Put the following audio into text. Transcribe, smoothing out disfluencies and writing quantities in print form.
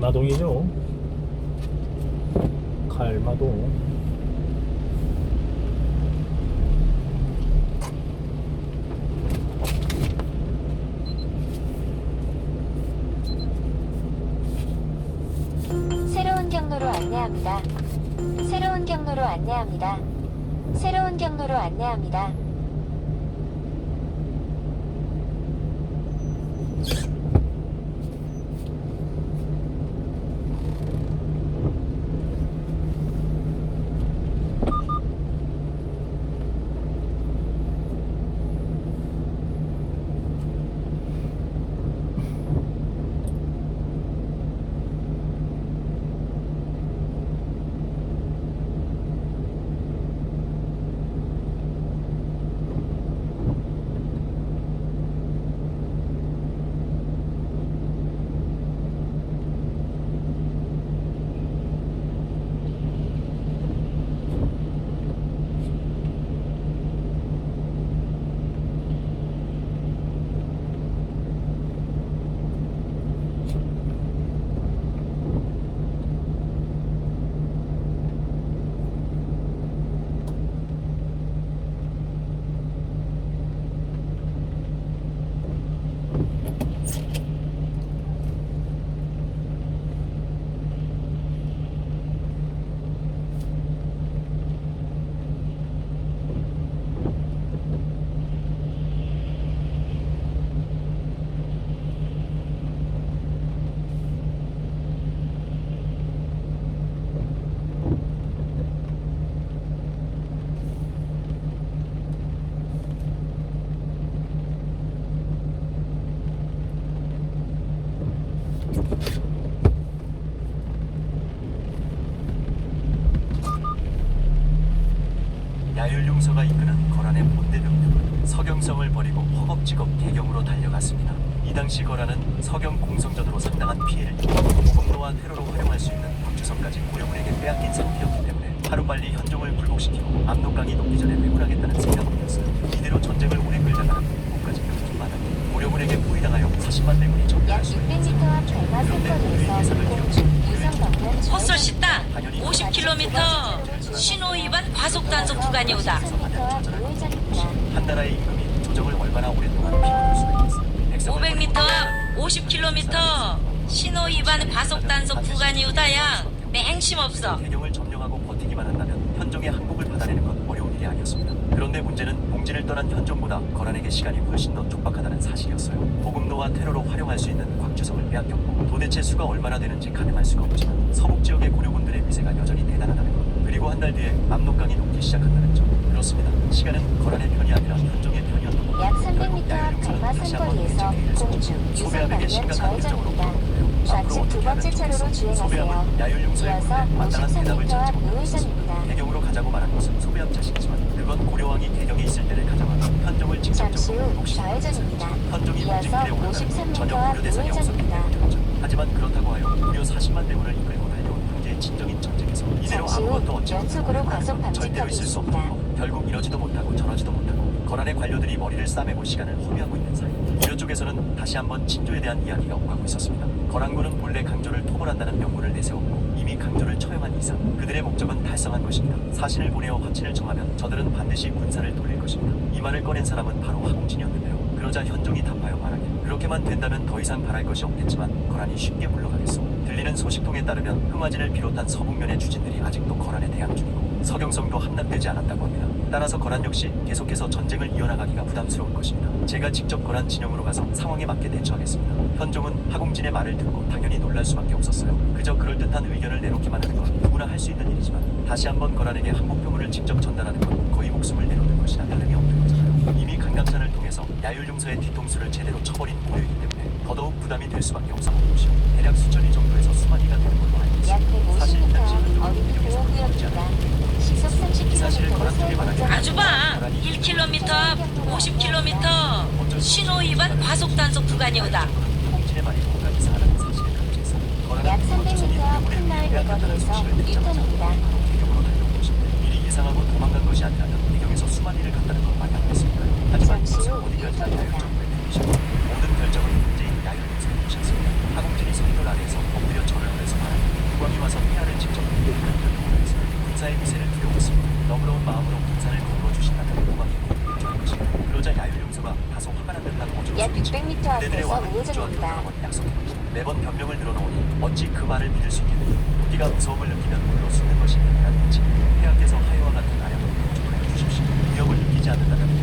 갈마동이죠. 갈마동. 새로운 경로로 안내합니다. 새로운 경로로 안내합니다. 새로운 경로로 안내합니다. 야율용서가 이끄는 거란의 본대 병력은 서경성을 버리고 허겁지겁 개경으로 달려갔습니다. 이 당시 거란은 서경 공성전으로 상당한 피해를 입고 공로와 테러로 활용할 수 있는 박주성까지 고려군에게 빼앗긴 상태였기 때문에 하루빨리 현종을 굴복시키고 압록강이 녹기 전에 회군하겠다는 생각이었어요. 이대로 전쟁을 오래 끌다가는 국까지 끊긴 바닥에 고려군에게 포위당하여 40만 대군이 전멸할 수 있습니다. 600m 앞 갈마 세터에서 공중 위성 방면 헛설씨 땅 50km 신호 위반 과속 단속 구간이 오다. 300m 앞 우회전입니다. 한 나라의 임금이 조정을 얼마나 오랫동안 피해볼 수가 있겠어요. 500m 앞 50km 신호 위반 과속 단속 구간이 오다야. 맹심 없어. 대경을 점령하고 버티기만 한다면 현종의 항복을 받아내는 건 어려운 일이 아니었습니다. 그런데 문제는 공진을 떠난 현종보다 거란에게 시간이 훨씬 더 촉박하다는 사실이었어요. 보급로와 테러로 활용할 수 있는 곽주성을 빼앗겼고 도대체 수가 얼마나 되는지 가늠할 수가 없지만 서북 지역의 고려군들의 위세가 여전히 대단하다는 것, 그리고 한 달 뒤에 압록강이 녹기 시작한다는 점. 그렇습니다. 시간은 거란의 편이 아니라 현종의 편이었던 겁니다. 약 300m 앞 갈마 삼거리에서 공중 위성 방면 좌회전입니다. 좌측 두 번째 차로로 주행하세요. 소배함은 야율용서의 이어서 군대 마땅한 대답을 53m 찾지 앞 못하고 우회전입니다. 개경으로 가자고 말한 것은 소배함 자신이지만 그건 고려왕이 개경에 있을 때를 가정하고 현종을 잠시 직접적으로 후 굴복시키는 좌회전입니다. 현종이 이어서 움직임에 오르면 53m 전혀 앞 고려 대상이 없었기 우회전입니다. 때문이었죠. 하지만 그렇다고 하여 무려 40만 대군을 이끌고 달려온 황제의 진정인 전쟁에서 이대로 잠시 후 아무것도 얻지 연속으로 과속 못하는 건 절대로 방지턱이 있을 수 있습니다. 없고 결국 이러지도 못하고 저러지도 못하고 거란의 관료들이 머리를 싸매고 시간을 허비하고 있는 사이 고려 쪽에서는 다시 한번 친조에 대한 이야기가 오가고 있었습니다. 거란군은 본래 강조를 토벌한다는 명분을 내세웠고 이미 강조를 처형한 이상 그들의 목적은 달성한 것입니다. 사신을 보내어 확친을 청하면 저들은 반드시 군사를 돌릴 것입니다. 이 말을 꺼낸 사람은 바로 하공진이었는데요. 그러자 현종이 답하여 말하길, 그렇게만 된다면 더 이상 바랄 것이 없겠지만 거란이 쉽게 물러가겠소. 들리는 소식통에 따르면 흥화진을 비롯한 서북면의 주진들이 아직도 거란에 대항 중이고 서경성도 함락되지 않았다고 합니다. 따라서 거란 역시 계속해서 전쟁을 이어나가기가 부담스러울 것입니다. 제가 직접 거란 진영으로 가서 상황에 맞게 대처하겠습니다. 현종은 하공진의 말을 듣고 당연히 놀랄 수밖에 없었어요. 그저 그럴듯한 의견을 내놓기만 하는 건 누구나 할 수 있는 일이지만 다시 한번 거란에게 항복표문을 직접 전달하는 건 거의 목숨을 내놓는 것이나 다름이 없는 거잖아요. 이미 강강산을 통해서 야율용서의 뒤통수를 제대로 쳐버린 고려이기 때문에 더더욱 부담이 될 수밖에 없었던 것이요. 대략 수천이 정도에서 수만이가 되는 걸로 알고 약 있습니다. 사실 150m 당시 앞 현종은 어린이 대경에서 나오지 보호구역입니다. 않았기 시속 이 사실을 30km로 거란 쪽에 말하기 아주 봐. 1km 앞 50km 신호 위반 과속 단속 구간이 오다. 하공진의 말이 뭔가 이상하다는 사실을 감지해서 약 거란은 300m 앞 큰마을 내거리에서 유턴입니다. 대경으로 달려온 것인데 미리 예상하고 도망간 것이 아니라면 대경에서 수만리를 갔다는 건 말이 안 됐습니까? 하지만 잠시 이것은 후 어디까지나 유턴입니다. 야율정도의 편이시고 모든 결정은 문재인 야율용서의 것이었습니다. 하공진이 성돌 아래에서 엎드려 절을 컴퓨터 그대들의 앞에서 왕은 구조하기로 우회전입니다. 여러 번 약속했고 매번 변명을 늘어놓으니 어찌 그 말을 믿을 수 있겠느냐. 우리가 무서움을 느끼면 물로 숨는 것이 아니라든지 폐하께서 하여와 같은 아량으로 보존해 주십시오. 위협을 느끼지 않는다면